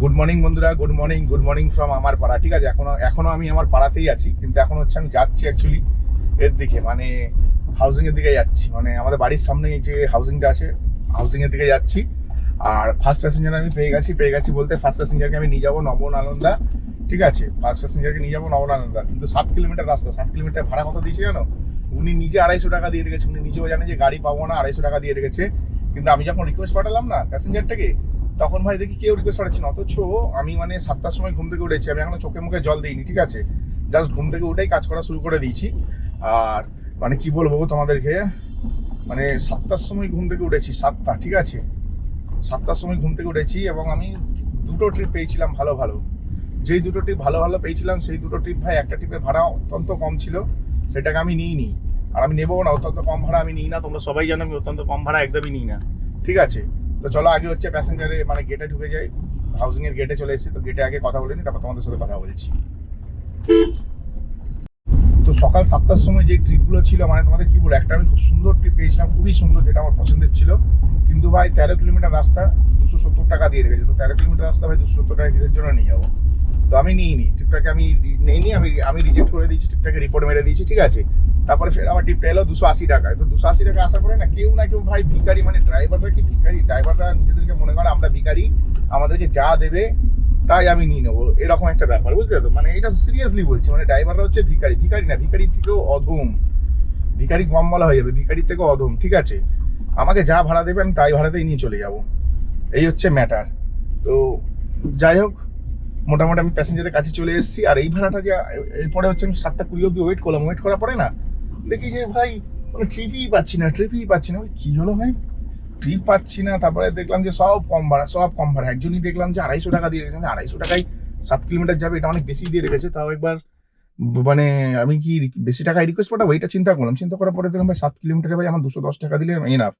Good morning বন্ধুরা, good morning from আমার পাড়া। ঠিক আছে, এখনো আমি আমার পাড়াতেই আছি, কিন্তু এখন হচ্ছে আমি যাচ্ছি অ্যাকচুয়ালি এর দিকে, মানে হাউজিং এর দিকে যাচ্ছি। মানে আমাদের বাড়ির সামনে যে হাউজিংটা আছে, হাউজিং এর দিকে যাচ্ছি। আর ফার্স্ট প্যাসেঞ্জার আমি পেয়ে গেছি বলতে ফার্স্ট প্যাসেঞ্জারকে আমি নিয়ে যাবো নবনালন্দা। ঠিক আছে, ফার্স্ট প্যাসেঞ্জারকে নিয়ে যাবো নবনালন্দা, কিন্তু 7 কিলোমিটার রাস্তা। 7 কিলোমিটার ভাড়া কত দিয়েছে জানো? উনি নিজে 250 টাকা দিয়ে রেখেছে। উনি নিজেও জানে যে গাড়ি পাবো না, 250 টাকা দিয়ে রেখেছে। কিন্তু আমি যখন রিকোয়েস্ট পাঠালাম না প্যাসেঞ্জারটাকে, তখন ভাই দেখি কেউ রিকোয়েস্ট পাঠাচ্ছে না। অথচ আমি মানে 7টার সময় ঘুম থেকে উঠেছি, আমি এখনো চোখে মুখে জল দিইনি। ঠিক আছে, জাস্ট ঘুম থেকে উঠেই কাজ করা শুরু করে দিয়েছি। আর মানে কি বলবো তোমাদেরকে, মানে 7টার সময় ঘুম থেকে উঠেছি। 7টা, ঠিক আছে, 7টার সময় ঘুম থেকে উঠেছি এবং আমি দুটো ট্রিপ পেয়েছিলাম ভালো ভালো। যেই দুটো ট্রিপ ভালো ভালো পেয়েছিলাম সেই দুটো ট্রিপ ভাই, একটা ট্রিপের ভাড়া অত্যন্ত কম ছিল, সেটাকে আমি নিইনি। আর আমি নেবো না, অত্যন্ত কম ভাড়া আমি নিই না। তোমরা সবাই জানো আমি অত্যন্ত কম ভাড়া একদমই নিই না। ঠিক আছে, তো চলো আগে হচ্ছে প্যাসেঞ্জারে মানে গেটে ঢুকে যাই। হাউজিং এর গেটে চলে এসেছি, তো গেটে আগে কথা বলে নিই, তারপর তোমাদের সাথে কথা বলছি। তো সকাল 7টার সময় যে ট্রিপগুলো ছিল, মানে তোমাদের কি বলবো, একটা আমি খুব সুন্দর ট্রিপ পেয়েছিলাম, খুবই সুন্দর, যেটা আমার পছন্দের ছিল। কিন্তু ভাই 13 কিলোমিটার রাস্তা 270 টাকা দিয়ে রেখেছে। তো 13 কিলোমিটার রাস্তা ভাই 270 টাকা কিসের জন্য নিয়ে যাবো? তো আমি নিইনি ট্রিপটাকে, আমি নেইনি, আমি রিজেক্ট করে দিয়েছি ট্রিপটাকে, রিপোর্ট মেরে দিয়েছি। ঠিক আছে, তারপরে ফের আমার ট্রিপটা এলো 280 টাকায়। তো 280 টাকা আসার পরে না কেউ ভাই ভিখারি, মানে ড্রাইভাররা কি ভিখারি? ড্রাইভাররা নিজেদেরকে মনে করে আমরা ভিখারি, আমাদেরকে যা দেবে তাই আমি নিয়ে নেবো, এরকম একটা ব্যাপার, বুঝতে তো? মানে এটা সিরিয়াসলি বলছি, মানে ড্রাইভাররা হচ্ছে ভিখারি। ভিখারি না, ভিখারির থেকেও অধম। ভিখারি কম বলা হয়ে যাবে, ভিখারির থেকেও অধম। ঠিক আছে, আমাকে যা ভাড়া দেবে আমি তাই ভাড়াতেই নিয়ে চলে যাব, এই হচ্ছে ম্যাটার। তো যাই হোক, মোটামুটি আমি প্যাসেঞ্জারের কাছে চলে এসেছি। আর এই ভাড়াটা যে এরপরে হচ্ছে আমি 7টা 20 অব্দি ওয়েট করলাম। ওয়েট করার পরে না দেখি যে ভাই মানে ট্রিপই পাচ্ছি না। কি হলো ভাই, ট্রিপ পাচ্ছি না। তারপরে দেখলাম যে সব কম ভাড়া। একজনই দেখলাম যে 250 টাকা দিয়ে রেখেছে। 250 টাকায় 7 কিলোমিটার যাবে, এটা অনেক বেশি দিয়ে রেখেছে। তাও একবার মানে আমি কি বেশি টাকায় রিকোয়েস্ট পাঠাবো, এটা চিন্তা করার পরে দেখলাম ভাই 7 কিলোমিটারে ভাই আমার 210 টাকা দিলে এনাফ।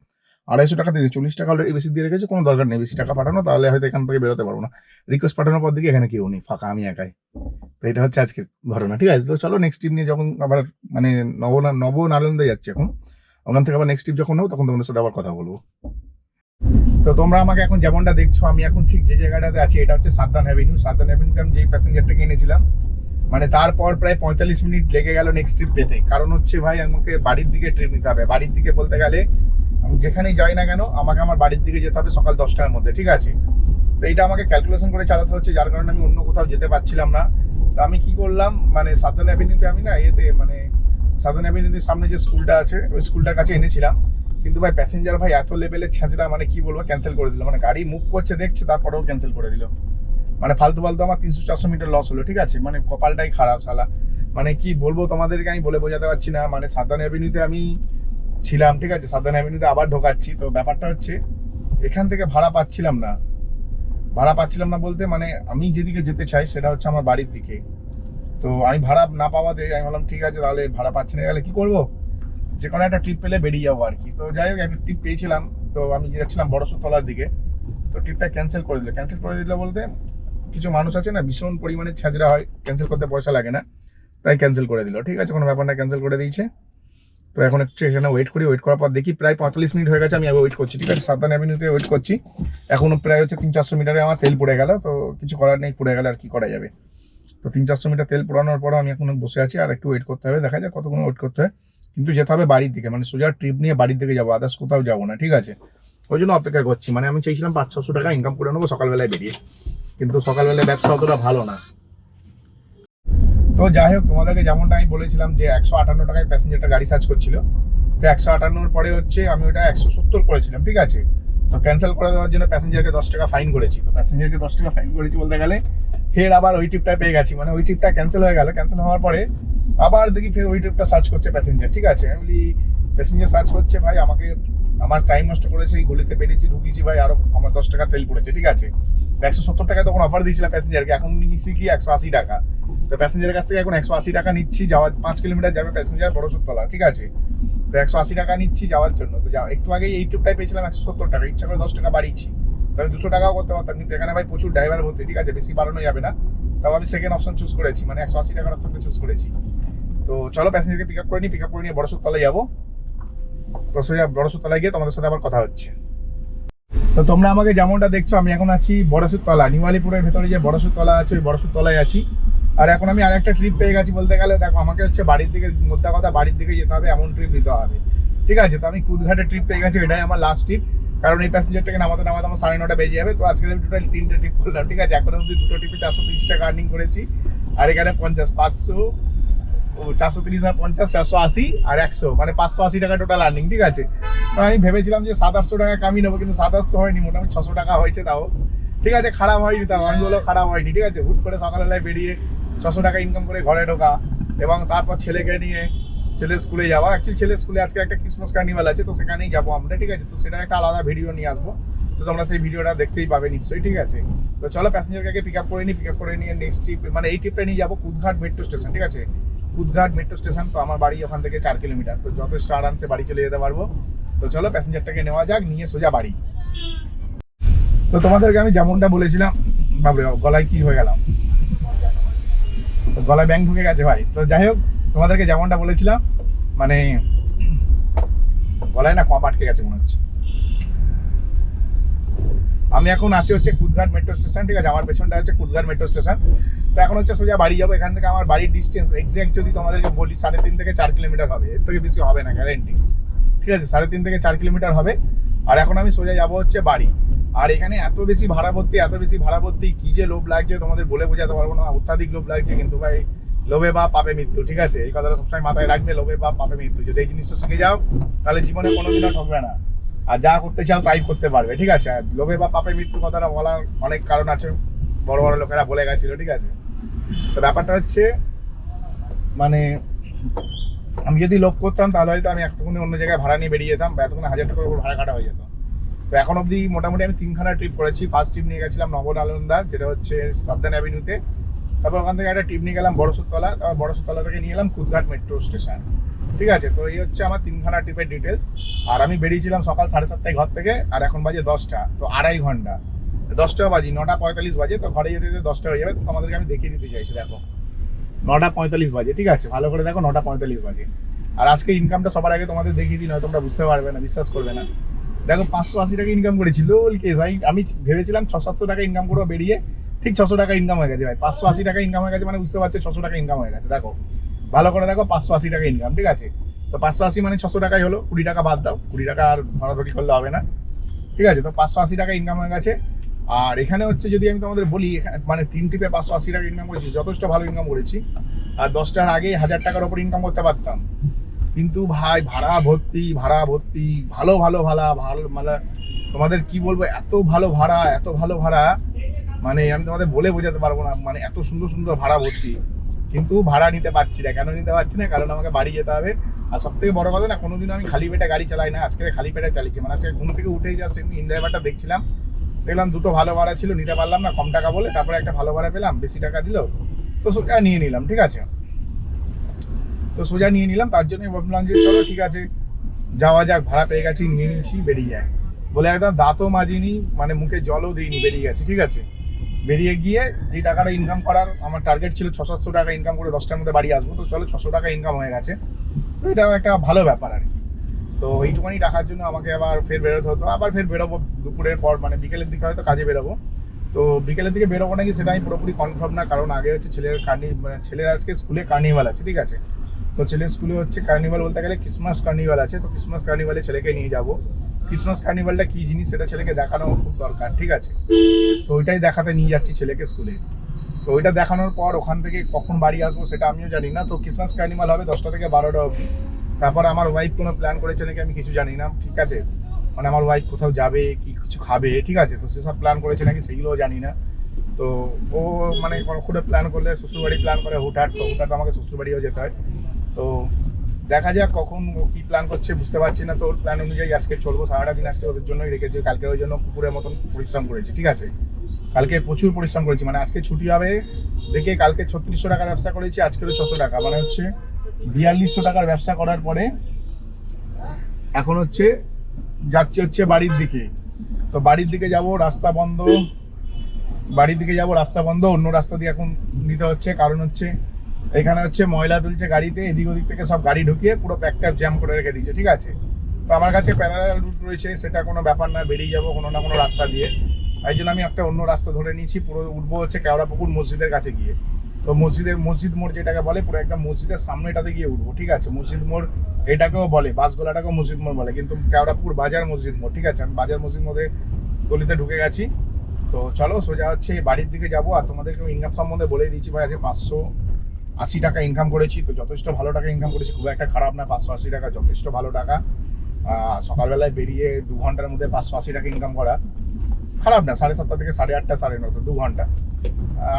250 টাকা দিয়ে 40 টাকা অলরেডি বেশি দিয়ে রেখেছে, কোনো দরকার নেই বেশি টাকা পাঠানো, তাহলে হয়তো এখান থেকে বেরোতে পারবো না। রিকোয়েস্ট পাঠানোর পর দিকে এখানে কেউ নেই, ফাঁকা, আমি একাই। তো এটা হচ্ছে আজকে ঘটনা। ঠিক আছে, তো চলো নেক্সট ট্রিপ নিয়ে যখন আবার মানে নবনালন্দা যাচ্ছি এখন, ওখান থেকে আবার নেক্সট ট্রিপ যখন নেবো তখন তোমাদের সাথে আবার কথা বলবো। তো তোমরা আমাকে এখন যেমনটা দেখছো, আমি এখন ঠিক যে জায়গাটাতে আছি, এটা হচ্ছে সাদ্দান অ্যাভিনিউতে আমি যেই প্যাসেঞ্জারটাকে এনেছিলাম, মানে তারপর প্রায় 45 মিনিট লেগে গেল নেক্সট ট্রিপ পেতে। কারণ হচ্ছে ভাই আমাকে বাড়ির দিকে ট্রিপ নিতে হবে। বাড়ির দিকে বলতে গেলে আমি যেখানেই যাই না কেন, আমাকে আমার বাড়ির দিকে যেতে হবে সকাল 10টার মধ্যে। ঠিক আছে, তো এইটা আমাকে ক্যালকুলেশন করে চালাতে হচ্ছে, যার কারণে আমি অন্য কোথাও যেতে পারছিলাম না। তো আমি কি করলাম, মানে সাদ্দান অ্যাভিনিউতে আমি না মানে সাদ্দান অ্যাভিনিউর সামনে যে স্কুলটা আছে ওই স্কুলটার কাছে এনেছিলাম। কিন্তু ভাই প্যাসেঞ্জার ভাই এত লেভেলের ছেঁচড়া, মানে কি বলবো, ক্যান্সেল করে দিল। মানে গাড়ি মুভ করছে দেখছে, তারপরেও ক্যান্সেল করে দিল। মানে ফালতু আমার 300-400 মিটার লস হলো। ঠিক আছে, মানে কপালটাই খারাপ শালা। মানে কি বলবো তোমাদেরকে, আমি বলে বোঝাতে পারছি না। মানে সাদ্দান অ্যাভিনিউতে আমি ছিলাম, ঠিক আছে, সাদ্দান অ্যাভিনিউতে আবার ঢোকাচ্ছি। তো ব্যাপারটা হচ্ছে এখান থেকে ভাড়া পাচ্ছিলাম না বলতে, মানে আমি যেদিকে যেতে চাই সেটা হচ্ছে আমার বাড়ির দিকে। তো আমি ভাড়া না পাওয়াতে আমি বললাম ঠিক আছে, তাহলে ভাড়া পাচ্ছি না, গেলে কি করবো, যে কোনো একটা ট্রিপ পেলে বেরিয়ে যাবো আর কি। তো যাই হোক, একটা ট্রিপ পেয়েছিলাম, তো আমি যাচ্ছিলাম বড়সুতলার দিকে। তো ট্রিপটা ক্যান্সেল করে দিল বলতে, কিছু মানুষ আছে না ভীষণ পরিমাণে ছেঁচড়া হয়, ক্যান্সেল করতে পয়সা লাগে না, তাই ক্যান্সেল করে দিল। ঠিক আছে, কোনো ব্যাপার না, ক্যান্সেল করে দিয়েছে। তো এখন একটু এখানে ওয়েট করার পর দেখি প্রায় 45 মিনিট হয়ে গেছে, আমি ওয়েট করছি। ঠিক আছে, সাদ্দান অ্যাভিনিউতে ওয়েট করছি। এখনো প্রায় হচ্ছে 300-400 মিটারে আমার তেল পড়ে গেল। তো কিছু করার নেই, পড়ে গেলে আর কি করা যাবে। তো 300-400 মিটার তেল পোড়ানোর পর আমি এখন বসে আছি, আর একটু ওয়েট করতে হবে, দেখা যায় কতক্ষণ ওয়েট করতে হয়। কিন্তু যেতে হবে বাড়ির দিকে, মানে সোজা ট্রিপ নিয়ে বাড়ির দিকে যাবো, আদার্স কোথাও যাবো না। ঠিক আছে, ওই জন্য অপেক্ষা করছি। মানে আমি চাইছিলাম 500-600 টাকা ইনকাম করে নেবো সকালবেলায় বেরিয়ে, কিন্তু সকালবেলায় ব্যবসা অতটা ভালো না। তো যাই হোক, তোমাদেরকে যেমনটা আমি বলেছিলাম যে 158 টাকায় প্যাসেঞ্জারটা গাড়ি সার্চ করছিল। তো 158 পরে হচ্ছে আমি ওটা 170 করেছিলাম। ঠিক আছে, তো ক্যান্সেল করে দেওয়ার জন্য প্যাসেঞ্জারকে 10 টাকা ফাইন করেছি। তো প্যাসেঞ্জারকে 10 টাকা ফাইন করেছি বলতে গেলে ফের আবার ওই ট্রিপটা পেয়ে গেছি। মানে ওই ট্রিপটা ক্যান্সেল হয়ে গেল, ক্যান্সেল হওয়ার পরে আবার দেখি ফের ওই ট্রিপটা সার্চ করছে প্যাসেঞ্জার। ঠিক আছে, আমি বলি প্যাসেঞ্জার সার্চ করছে ভাই, আমার টাইম নষ্ট করেছে, এই গলিতে ঢুকিয়েছি ভাই, আরো আমার 10 টাকা তেল পড়েছে। ঠিক আছে, 170 টাকা তখন অফার দিয়েছিলাম প্যাসেঞ্জারকে, এখন নিচ্ছি কি 180 টাকা। তো প্যাসেঞ্জারের কাছ থেকে এখন 180 টাকা নিচ্ছি, যাওয়ার 5 কিলোমিটার যাবে প্যাসেঞ্জার বড়সুতলা। ঠিক আছে, তো 180 টাকা নিচ্ছি যাওয়ার জন্য। তো একটু আগে এই ট্রিপটাই পেয়েছিলাম 170 টাকা, ইচ্ছা করে 10 টাকা বাড়িয়েছি। তো আমি 200 টাকাও করতে পারতাম, কিন্তু এখানে ভাই প্রচুর ড্রাইভার ভর্তি। ঠিক আছে, বেশি বাড়ানো যাবে না, তাও আমি সেকেন্ড অপশন চুজ করেছি, মানে 180 টাকার অপশনটা চুজ করেছি। তো চলো প্যাসেঞ্জারকে পিক আপ করে নিয়ে বড়সুতলায় যাবো। তো সোজা বড়সুতলায় গিয়ে তোমাদের সাথে আবার কথা হচ্ছে। তো তোমরা আমাকে যেমনটা দেখছো, আমি এখন আছি বড়সুর তলা, নিউ আলিপুরের ভেতরে যে বড়সুর তলা আছে ওই বড়সুর তলায় আছি। আর এখন আমি আরেকটা ট্রিপ পেয়ে গেছি বলতে গেলে। দেখো আমাকে হচ্ছে বাড়ির দিকে, মোদ্দা কথা বাড়ির দিকে যেতে হবে, এমন ট্রিপ নিতে হবে, ঠিক আছে। তো আমি কুদঘাটের ট্রিপ পেয়ে গেছি, এটাই আমার লাস্ট ট্রিপ। কারণ এই প্যাসেঞ্জারটাকে নামাতে নামাতে আমার 9:30 বেজে যাবে। তো আজকে আমি টোটাল 3টে ট্রিপ করলাম, ঠিক আছে। এখন অবধি 2টো ট্রিপে 430 টাকা আর্নিং করেছি। আর এখানে 50, 500, 430 আর 50, 480 আর 100, মানে 580 টাকা টোটাল আর্নিং, ঠিক আছে। তো আমি ভেবেছিলাম যে 700-800 টাকা কামিয়ে নেবো, কিন্তু 700 হয়নি, মোটামুটি 600 টাকা হয়েছে। তাও ঠিক আছে, খারাপ হয়নি, তাও আমি বলো খারাপ হয়নি, ঠিক আছে। হুট করে সকালবেলায় বেরিয়ে 600 টাকা ইনকাম করে ঘরে ঢোকা, এবং তারপর ছেলেকে নিয়ে ছেলের স্কুলে যাওয়া। অ্যাকচুয়ালি ছেলের স্কুলে আজকে একটা ক্রিসমাস কার্নিভাল আছে, তো সেখানেই যাবো আমরা, ঠিক আছে। তো সেটার একটা আলাদা ভিডিও নিয়ে আসবো, তো তোমরা সেই ভিডিওটা দেখতেই পাবে নিশ্চয়ই, ঠিক আছে। তো চলো প্যাসেঞ্জারকে পিক আপ করে নিয়ে নেক্সট ট্রিপ, মানে এই ট্রিপটা নিয়ে যাবো কুদঘাট মেট্রো স্টেশন, ঠিক আছে। কুদঘাট মেট্রো স্টেশন, তো আমার বাড়ি ওখান থেকে 4 কিলোমিটার, তো যথেষ্ট আরামসে বাড়ি চলে যেতে পারবো। তো চলো প্যাসেঞ্জারটাকে নেওয়া যাক, নিয়ে সোজা বাড়ি। তো তোমাদেরকে আমি যেমনটা বলেছিলাম, বাবরে গলায় কি হয়ে গেলাম, গলায় ব্যাং ঢুকে গেছে ভাই। তো যাই হোক, তোমাদেরকে যেমনটা বলেছিলাম, মানে গলায় না কম আটকে গেছে মনে হচ্ছে। আমি এখন আছি হচ্ছে কুদঘাট মেট্রো স্টেশন, ঠিক আছে। আমার পেছনটা হচ্ছে কুদঘাট মেট্রো স্টেশন। তো এখন হচ্ছে সোজা বাড়ি যাবো। এখান থেকে আমার বাড়ির ডিস্টেন্স এক্সাক্ট যদি তোমাদেরকে বলি 3.5 থেকে 4 কিলোমিটার হবে, এর থেকে বেশি হবে না গ্যারেন্টি, ঠিক আছে। 3.5 থেকে 4 কিলোমিটার হবে। আর এখন আমি সোজা যাবো হচ্ছে বাড়ি। আর এখানে এত বেশি ভাড়া ভর্তি, কি যে লোভ লাগছে তোমাদের বলে বোঝাতে পারবো না, অত্যাধিক লোভ লাগছে। কিন্তু ভাই লোভে বা পাপে মৃত্যু, ঠিক আছে। এই কথাটা সবসময় মাথায় রাখবে, লোভে বা পাপে মৃত্যু। যদি এই জিনিসটা শিখে যাও তাহলে জীবনে কোনোদিনও ঠকবে না, আর যা করতে চাও তাই করতে পারবে, ঠিক আছে। আর লোভে বা পাপে মৃত্যু কথাটা বলার অনেক কারণ আছে, বড় বড় লোকেরা বলে গেছিল, ঠিক আছে। তো ব্যাপারটা হচ্ছে, মানে আমি যদি লোভ করতাম তাহলে হয়তো আমি এতক্ষণে অন্য জায়গায় ভাড়া নিয়ে বেরিয়ে যেতাম, বা এতক্ষণে 1000 টাকার উপর ভাড়া কাটা হয়ে যেত। তো এখন অবধি মোটামুটি আমি 3খানা ট্রিপ করেছি। ফার্স্ট ট্রিপ নিয়ে গেছিলাম নবনালন্দা, যেটা হচ্ছে সাবধান অ্যাভিনিউতে। তারপর ওখান থেকে একটা ট্রিপ নিয়ে গেলাম বড়সুরতলা, তারপর বড়সুরতলা থেকে নিয়ে এলাম কুদঘাট মেট্রো স্টেশন, ঠিক আছে। তো এই হচ্ছে আমার 3খানা ট্রিপের ডিটেলস। আর আমি বেরিয়েছিলাম সকাল 7:30টায় ঘর থেকে, আর এখন বাজে 10টা, তো 2.5 ঘন্টা। 10টা বাজি 9:45 বাজে, তো ঘরে যেতে যেতে 10টা হয়ে যাবে। তো তোমাদেরকে আমি দেখিয়ে দিতে চাইছি, দেখো 9:45 বাজে, ঠিক আছে। ভালো করে দেখো 9:45 বাজে। আর আজকে ইনকামটা সবার আগে তোমাদের দেখিয়ে দিই, নয় তোমরা বুঝতে পারবে না, বিশ্বাস করবে না। দেখো 580 টাকা ইনকাম করেছি, লোল কেস ভাই। আমি ভেবেছিলাম 600-700 টাকা ইনকাম করবো, বেরিয়ে ঠিক 600 টাকা ইনকাম হয়ে গেছে ভাই। 580 টাকা ইনকাম হয়ে গেছে, মানে বুঝতে পারছো 600 টাকা ইনকাম হয়ে গেছে। দেখো ভালো করে দেখো, 580 টাকা ইনকাম, ঠিক আছে। তো 580 মানে 600 টাকাই হলো, 20 টাকা বাদ দাও, 20 টাকা আর ধরাধরি করলে হবে না, ঠিক আছে। তো 580 টাকা ইনকাম হয়ে গেছে। আর এখানে হচ্ছে যদি আমি তোমাদের বলি, মানে 3 ট্রিপে 580 টাকা ইনকাম করেছি, যথেষ্ট ভালো ইনকাম করেছি। আর 10টার আগে 1000 টাকার ওপর ইনকাম করতে পারতাম, কিন্তু ভাই ভাড়া ভর্তি, ভালো মানে তোমাদের কি বলবো, এত ভালো ভাড়া, মানে আমি তোমাদের বলে বোঝাতে পারবো না। মানে এত সুন্দর সুন্দর ভাড়া ভর্তি, কিন্তু ভাড়া নিতে পারছি না। কেন নিতে পারছি না? কারণ আমাকে বাড়ি যেতে হবে। আর সব থেকে বড় কথা, না কোনোদিনও আমি খালি পেটে গাড়ি চালাই না, আজকে খালি পেটে চালিয়েছি। মানে আজকে ঘুম থেকে উঠেই জাস্ট এমনি ইনড্রাইভারটা দেখছিলাম, দেখলাম 2টো ভালো ভাড়া ছিল, নিতে পারলাম না কম টাকা বলে। তারপরে একটা ভালো ভাড়া পেলাম, বেশি টাকা দিল, তো সোজা নিয়ে নিলাম, ঠিক আছে। তো সোজা নিয়ে নিলাম, তার জন্যই ভাবলাম যে চলো ঠিক আছে যাওয়া যাক, ভাড়া পেয়ে গেছি, নিয়ে নিচ্ছি, বেরিয়ে যায় বলে একদম দাঁতও মাজিনি, মানে মুখে জলও দিইনি, বেরিয়ে গেছি, ঠিক আছে। বেরিয়ে গিয়ে যে টাকাটা ইনকাম করার আমার টার্গেট ছিল 600-700 টাকা ইনকাম করে 10টার মধ্যে বাড়ি আসবো, তো চলো 600 টাকা ইনকাম হয়ে গেছে। তো এটাও একটা ভালো ব্যাপার আর কি। তো এইটুকুনি টাকার জন্য আমাকে আবার ফের বেরোতে হতো, আবার ফের বেরোবো দুপুরের পর, মানে বিকেলের দিকে হয়তো কাজে বেরোবো। তো বিকেলের দিকে বেরোবো নাকি সেটা আমি পুরোপুরি কনফার্ম না, কারণ আগে হচ্ছে ছেলের আজকে স্কুলে কার্নিভাল আছে, ঠিক আছে। তো ছেলের স্কুলে হচ্ছে কার্নিভাল বলতে গেলে ক্রিসমাস কার্নিভাল আছে, তো ক্রিসমাস কার্নিভালে ছেলেকে নিয়ে যাবো। ক্রিসমাস কার্নিভালটা কি জিনিস সেটা ছেলেকে দেখানো খুব দরকার, ঠিক আছে। তো ওইটাই দেখাতে নিয়ে যাচ্ছি ছেলেকে স্কুলে। তো ওইটা দেখানোর পর ওখান থেকে কখন বাড়ি আসবো সেটা আমিও জানি না। তো ক্রিসমাস কার্নিভাল হবে 10টা থেকে 12টা অবধি। তারপর আমার ওয়াইফ কোনো প্ল্যান করেছে নাকি আমি কিছু জানি না, ঠিক আছে। মানে আমার ওয়াইফ কোথাও যাবে কি কিছু খাবে, ঠিক আছে, তো সেসব প্ল্যান করেছে নাকি সেগুলোও জানি না। তো ও মানে কখনো প্ল্যান করলে শ্বশুরবাড়ি প্ল্যান করে হুটহাট, তো হুটহাট আমাকে শ্বশুরবাড়িও যেতে হয়। তো দেখা যাক কখন ও কী প্ল্যান করছে, বুঝতে পারছি না। তো ওর প্ল্যান অনুযায়ী আজকে চলবো, সারাটা দিন আজকে ওদের জন্যই রেখেছি। কালকে ওই জন্য কুকুরের মতন পরিশ্রম করেছি, ঠিক আছে। কালকে প্রচুর পরিশ্রম করেছি, মানে আজকে ছুটি হবে দেখে কালকে 3600 টাকার ব্যবসা করেছি, আজকেরও 600 টাকা, মানে হচ্ছে 4200 টাকার ব্যবসা করার পরে এখন হচ্ছে যাচ্ছি হচ্ছে বাড়ির দিকে। তো বাড়ির দিকে যাব, রাস্তা বন্ধ, অন্য রাস্তা দিয়ে এখন নিতে হচ্ছে। কারণ হচ্ছে এখানে হচ্ছে ময়লা তুলছে গাড়িতে, এদিক ওদিক থেকে সব গাড়ি ঢুকিয়ে পুরো প্যাকট্যাপ জ্যাম করে রেখে দিচ্ছে, ঠিক আছে। তো আমার কাছে প্যারালাল রুট রয়েছে, সেটা কোনো ব্যাপার না, বেরিয়ে যাবো কোনো না কোনো রাস্তা দিয়ে। তাই জন্য আমি একটা অন্য রাস্তা ধরে নিয়েছি, পুরো উঠবো হচ্ছে কেওড়াপুকুর মসজিদের কাছে গিয়ে। তো মসজিদ মোড় যেটাকে বলে, পুরো একদম মসজিদের সামনেটাতে গিয়ে উঠবো, ঠিক আছে। মসজিদ মোড় এটাকেও বলে, বাসগোলাটাকেও মসজিদ মোড় বলে, কিন্তু কেওড়াপুকুর বাজার মসজিদ মোড়, ঠিক আছে। আমি বাজার মসজিদ মোড়ে গলিতে ঢুকে গেছি। তো চলো সোজা হচ্ছে বাড়ির দিকে যাবো। আর তোমাদেরকে ইনকাম সম্বন্ধে বলেই দিচ্ছি ভাই, আজকে 580 টাকা ইনকাম করেছি। তো যথেষ্ট ভালো টাকা ইনকাম করেছি, খুব একটা খারাপ না। 580 টাকা যথেষ্ট ভালো টাকা। সকালবেলায় বেরিয়ে 2 ঘন্টার মধ্যে 580 টাকা ইনকাম করা খারাপ না। 7:30 থেকে 8:30, 9:30, 2 ঘন্টা,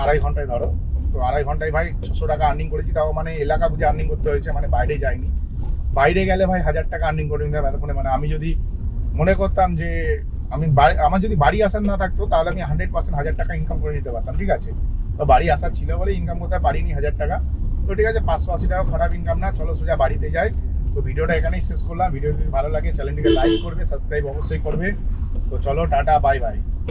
2.5 ঘন্টায় ধরো। তো 2.5 ঘন্টায় ভাই 600 টাকা আর্নিং করেছি। তাও মানে এলাকা বুঝে আর্নিং করতে হয়েছে, মানে বাইরে যাইনি। বাইরে গেলে ভাই 1000 টাকা আর্নিং করে নিতে হবে এতক্ষণে। মানে আমি যদি মনে করতাম যে আমার যদি বাড়ি আসার না থাকতো, তাহলে আমি 100% 1000 টাকা ইনকাম করে নিতে পারতাম, ঠিক আছে। তো বাড়ি আসার ছিল বলে ইনকাম করতে পারিনি 1000 টাকা। তো ঠিক আছে, 580 টাকা খারাপ ইনকাম না। চলো সোজা বাড়িতে যাই। তো ভিডিওটা এখানেই শেষ করলাম। ভিডিও যদি ভালো লাগে চ্যানেলটিকে লাইক করবে, সাবস্ক্রাইব অবশ্যই করবে। তো চলো, টাটা, বাই বাই।